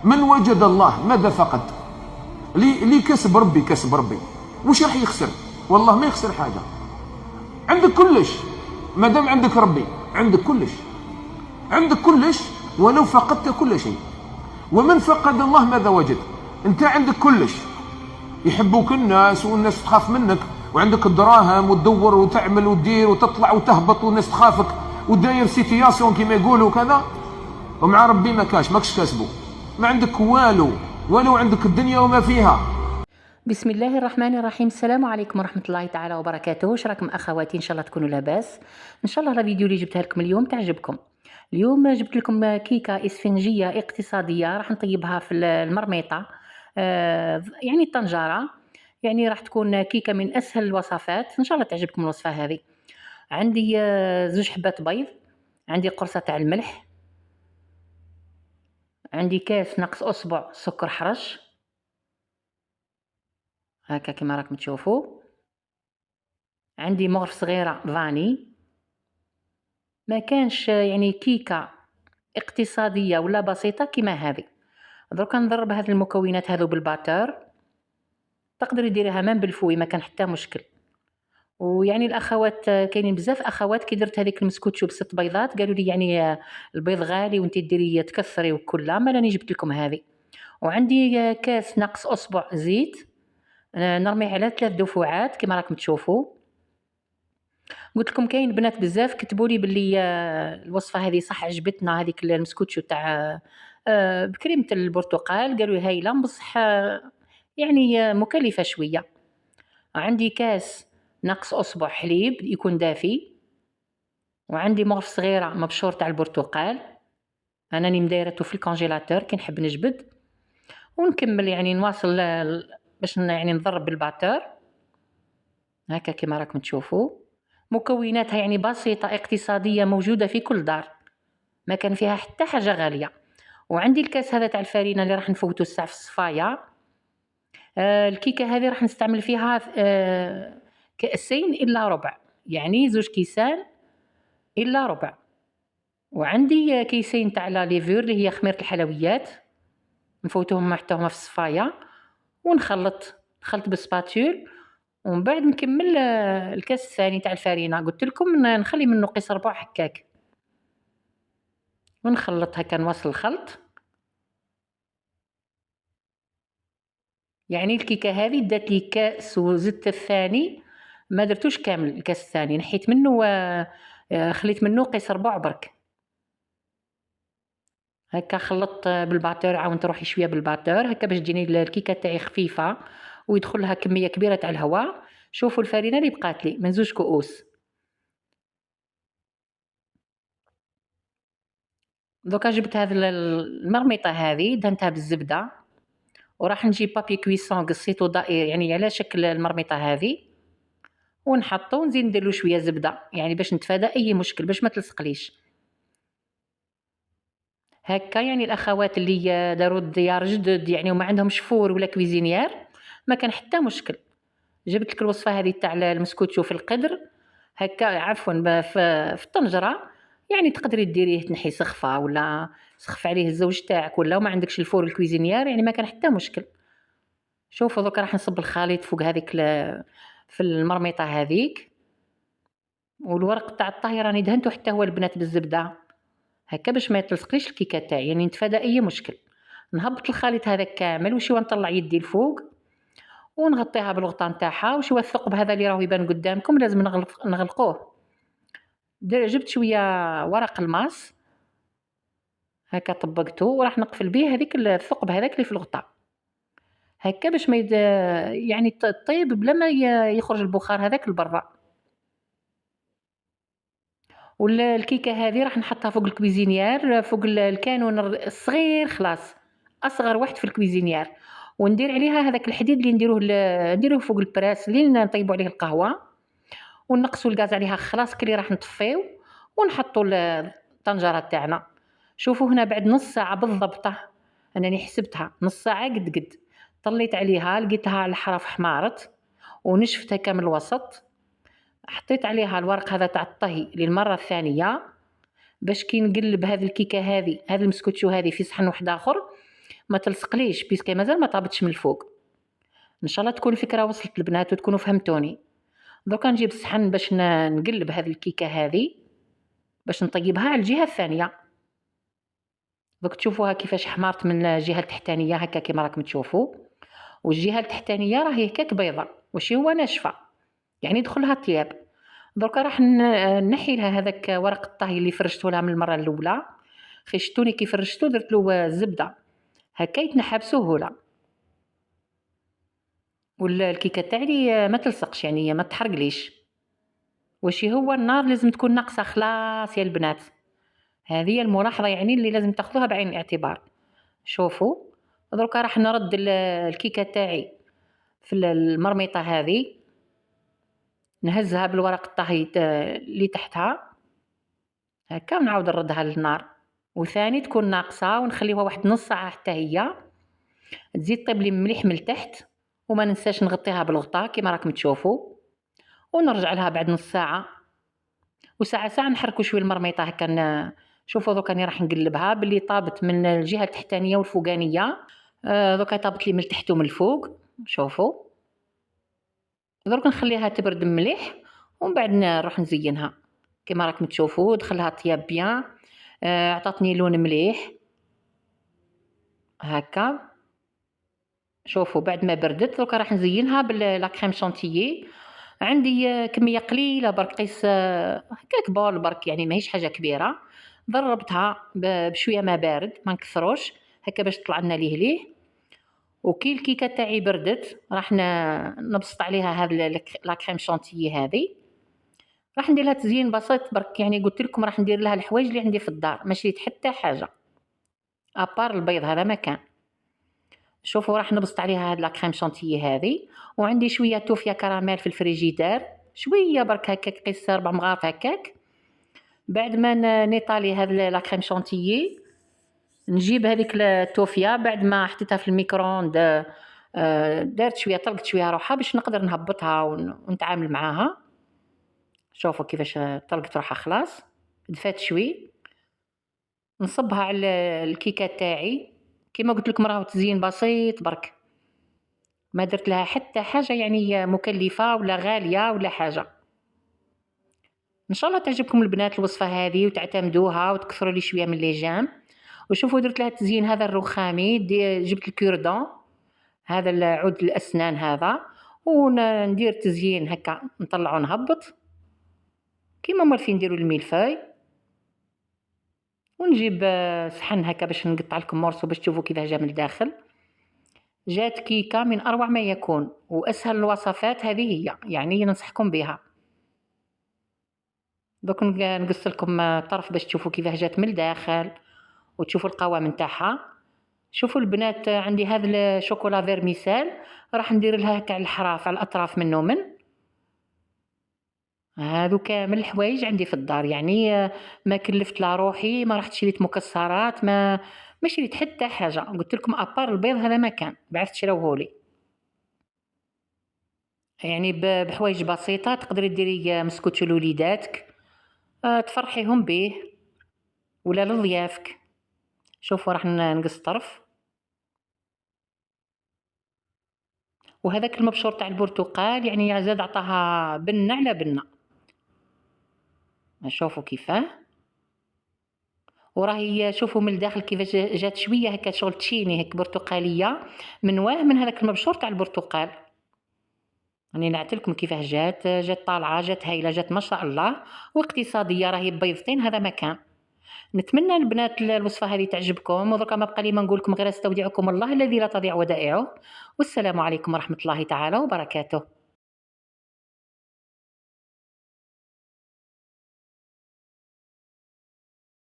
من وجد الله ماذا فقد؟ لي كسب ربي، كسب ربي، وش راح يخسر؟ والله ما يخسر حاجة. عندك كلش، ما دام عندك ربي عندك كلش، عندك كلش ولو فقدت كل شيء. ومن فقد الله ماذا وجد؟ انت عندك كلش، يحبوك الناس والناس تخاف منك، وعندك الدراهم وتدور وتعمل وتدير وتطلع وتهبط والناس تخافك وداير سيتياسيون كما يقولوا كذا، ومع ربي ما كاش، ماكش كاسبه، ما عندك والو، ولو عندك الدنيا وما فيها. بسم الله الرحمن الرحيم. السلام عليكم ورحمة الله تعالى وبركاته. واش راكم أخواتي؟ إن شاء الله تكونوا لاباس. إن شاء الله الفيديو اللي جبتها لكم اليوم تعجبكم. اليوم جبت لكم كيكة إسفنجية اقتصادية راح نطيبها في المرميطة، يعني الطنجرة، يعني راح تكون كيكة من أسهل الوصفات. إن شاء الله تعجبكم الوصفة هذه. عندي زوج حبات بيض، عندي قرصة تاع الملح، عندي كاس نقص أصبع سكر حرش هكا كما راكم تشوفوا، عندي مغرف صغيرة فاني. ما كانش يعني كيكة اقتصادية ولا بسيطة كما هذه. دروكا نضرب هذه المكونات هذو بالباتر، تقدري ديريها مام بالفوي ما كان حتى مشكل. ويعني الاخوات كاينين بزاف اخوات كي درت هذيك المسكوتشو ب6 بيضات قالوا لي يعني البيض غالي وانت ديري تكثري وكلها، ما راني جبت لكم هذه. وعندي كاس ناقص اصبع زيت نرميه على 3 دفعات كما راكم تشوفوا. قلت لكم كاين بنات بزاف كتبوا لي باللي الوصفه هذه صح عجبتنا، هذيك المسكوتشو تاع بكريمه البرتقال، قالوا لي هايله بصح يعني مكلفه شويه. عندي كاس نقص اصبع حليب يكون دافي، وعندي مغرف صغيره مبشور تاع البرتقال انني مدايرته في الكونجيلاتور كي نحب نجبد. ونكمل يعني نواصل باش يعني نضرب بالباتور هكا كما راكم تشوفوا. مكوناتها يعني بسيطة اقتصادية موجودة في كل دار، ما كان فيها حتى حاجة غالية. وعندي الكاس هذا تاع الفرينة اللي راح نفوتو الساعة في الصفاية. الكيكة هذه راح نستعمل فيها كأسين إلا ربع، يعني 2 كيسان إلا ربع. وعندي كيسين تاع لا ليفور اللي هي خميرة الحلويات، نفوتوهم حتى في الصفاية ونخلط بالسباتول. ومن بعد نكمل الكاس الثاني تاع الفرينة، قلت لكم نخلي منه قيس ربع هكاك ونخلط هكا نواصل الخلط. يعني الكيكه هذه دات لي كاس وزدت الثاني ما درتوش كامل، الكاس الثاني نحيت منه خليت منه قيس ربع برك هكا. خلطت بالباتور، عاونت روحي شويه بالباتور هكا باش تجيني الكيكه تاعي خفيفه ويدخلها كميه كبيره تاع الهواء. شوفوا الفرينه اللي بقات لي من 2 كؤوس. دوكا جبت هذه المرميطه هذه دهنتها بالزبده، وراح نجيب بابي كويسون قصيتو دائري يعني على شكل المرميطه هذه، ونحطو ونزيد نديرلو شويه زبده يعني باش نتفادى اي مشكل باش ما تلصقليش هكا. يعني الاخوات اللي داروا الديار جدد يعني وما عندهمش فور ولا كويزينيير ما كان حتى مشكل. جبت لك الوصفه هذه تاع المسكوتشو في القدر هكا، عفوا في الطنجره، يعني تقدري ديريه تنحي سخفه ولا سخف عليه الزوج تاعك، ولا ما عندكش الفور الكويزينيير يعني ما كان حتى مشكل. شوفوا دوك راح نصب الخليط فوق هذيك في المرميطه هذيك، والورق تاع الطهي راني دهنته حتى هو البنات بالزبده هكا باش ما يتلصقليش الكيكه تاعي، يعني نتفادى اي مشكل. نهبط الخليط هذا كامل وشويه نطلع يدي الفوق ونغطيها بالغطاء نتاعها، وشويه الثقب هذا اللي راهو يبان قدامكم لازم نغلقوه. جبت شويه ورق الماس هكا طبقته وراح نقفل به هذيك الثقب هذاك اللي في الغطاء هكا باش ما يعني طيب بلا ما يخرج البخار هذاك لبرا. والكيكه هذه راح نحطها فوق الكويزينيير، فوق الكانون الصغير خلاص، اصغر واحد في الكويزينيير، وندير عليها هذاك الحديد اللي نديروه فوق البراس اللي نطيبوا عليه القهوه، ونقصوا الغاز عليها خلاص كلي راح نطفيو ونحطوا الطنجره تاعنا. شوفوا هنا بعد نص ساعه بالضبط انني حسبتها نص ساعه قد طليت عليها لقيتها الحرف حمارت ونشفتها كامل الوسط. حطيت عليها الورق هذا تاع الطهي للمره الثانيه باش كي نقلب هذه الكيكه هذه المسكوتشو هذه في صحن واحد اخر ما تلصقليش بيسكي مازال ما طابتش من الفوق. ان شاء الله تكون الفكره وصلت البنات وتكونوا فهمتوني. دوكا نجيب الصحن باش نقلب هذه الكيكه هذه باش نطيبها على الجهه الثانيه. دوك تشوفوها كيفاش حمارت من الجهه التحتانيه هكا كيما راكم تشوفوا، والجهه التحتانيه راهي هكاك بيضه وشي هو ناشفه، يعني دخلها طياب. دركا راح نحي لها هذاك ورق الطهي اللي فرشته لها من المره الاولى. خشتوني كيف فرشته درت له الزبده هكا يتنحى بسهوله. والكيكه تاعي ما تلصقش يعني ما تحرقليش. وشي هو النار لازم تكون ناقصه خلاص يا البنات. هذه الملاحظه يعني اللي لازم تاخذوها بعين الاعتبار. شوفوا دركا راح نرد الكيكه تاعي في المرميطه هذه، نهزها بالورق الطهي اللي تحتها هكا ونعاود نردها للنار، وثاني تكون ناقصه ونخليوها واحد نص ساعه حتى هي تزيد طيب لي مليح من التحت. وما ننساش نغطيها بالغطاء كما راكم تشوفوا، ونرجع لها بعد نص ساعه وساعه نحركوا شويه المرميطه هكا. شوفوا دوكا راني راح نقلبها باللي طابت من الجهه التحتانيه والفوقانيه. دوكا طابت لي من التحت ومن الفوق. شوفوا درك نخليها تبرد مليح ومن بعد نروح نزينها كما راكم تشوفوا. دخلها طياب بيان، عطاتني لون مليح هكا. شوفوا بعد ما بردت درك راح نزينها باللا كريم شانتيي. عندي كميه قليله برك قيس هكاك بول برك يعني ماهيش حاجه كبيره. ضربتها بشويه ما بارد ما نكثروش هكا باش تطلع لنا ليه. وكي الكيكه تاعي بردت راح نبسط عليها هذا لا كريم شانتيي هذه. راح ندير لها تزيين بسيط برك يعني قلت لكم راح ندير لها الحوايج اللي عندي في الدار، ما شريت حتى حاجه ابار البيض هذا ما كان. شوفوا راح نبسط عليها هاد لا كريم شانتيي هذه. وعندي شويه توفيا كراميل في الفريجيدار شويه برك هكاك قيس 4 مغارف هكاك. بعد ما نيطالي هاد لا كريم شانتيي نجيب هذيك التوفيا بعد ما حطيتها في الميكرووند دارت شويه طلقت شويه روحها باش نقدر نهبطها ونتعامل معاها. شوفوا كيفاش طلقت روحها خلاص دفات شوي. نصبها على الكيكه تاعي كما قلت لكم راهو تزيين بسيط برك، ما درت لها حتى حاجه يعني مكلفه ولا غاليه ولا حاجه. ان شاء الله تعجبكم البنات الوصفه هذه وتعتمدوها وتكثروا لي شويه من لي جام. وشوفوا درت لها التزيين هذا الرخامي جبت الكوردون هذا العود الاسنان هذا وندير تزيين هكا نطلعو نهبط كيما مولفين نديروا الميلفاي. ونجيب صحن هكا باش نقطع لكم مرسو باش تشوفوا كيفاه جا من الداخل. جات كيكه من اروع ما يكون واسهل الوصفات هذه هي يعني ننصحكم بها. دوك نقص لكم طرف باش تشوفوا كيفاه جات من الداخل وتشوفوا القوام نتاعها. شوفوا البنات عندي هذا الشوكولا فيرميسال راح ندير لها هكا على الحراف على الاطراف منه من هادو كامل الحوايج عندي في الدار يعني ما كلفت لا روحي ما رحت شريت مكسرات ما شريت حتى حاجه. قلت لكم ابار البيض هذا ما كان بعثت شراوهولي يعني بحوايج بسيطه تقدري ديري مسكوت لوليداتك تفرحيهم به ولا لضيافك. شوفوا راح نقص طرف. وهذاك المبشور تاع البرتقال يعني زاد عطاها بنه على بنه. شوفوا كيفاه وراهي شوفوا من الداخل كيفاش جات شويه هكا شغل تشيني هيك برتقاليه من هذاك المبشور تاع البرتقال. راني نعتلكم كيفاه جات طالعه جات هايله جات ما شاء الله واقتصاديه راهي بيضتين هذا مكان. نتمنى البنات الوصفه هذه تعجبكم ودركا ما بقى لي ما نقول لكم غير استودعكم الله الذي لا تضيع ودائعه. والسلام عليكم ورحمه الله تعالى وبركاته.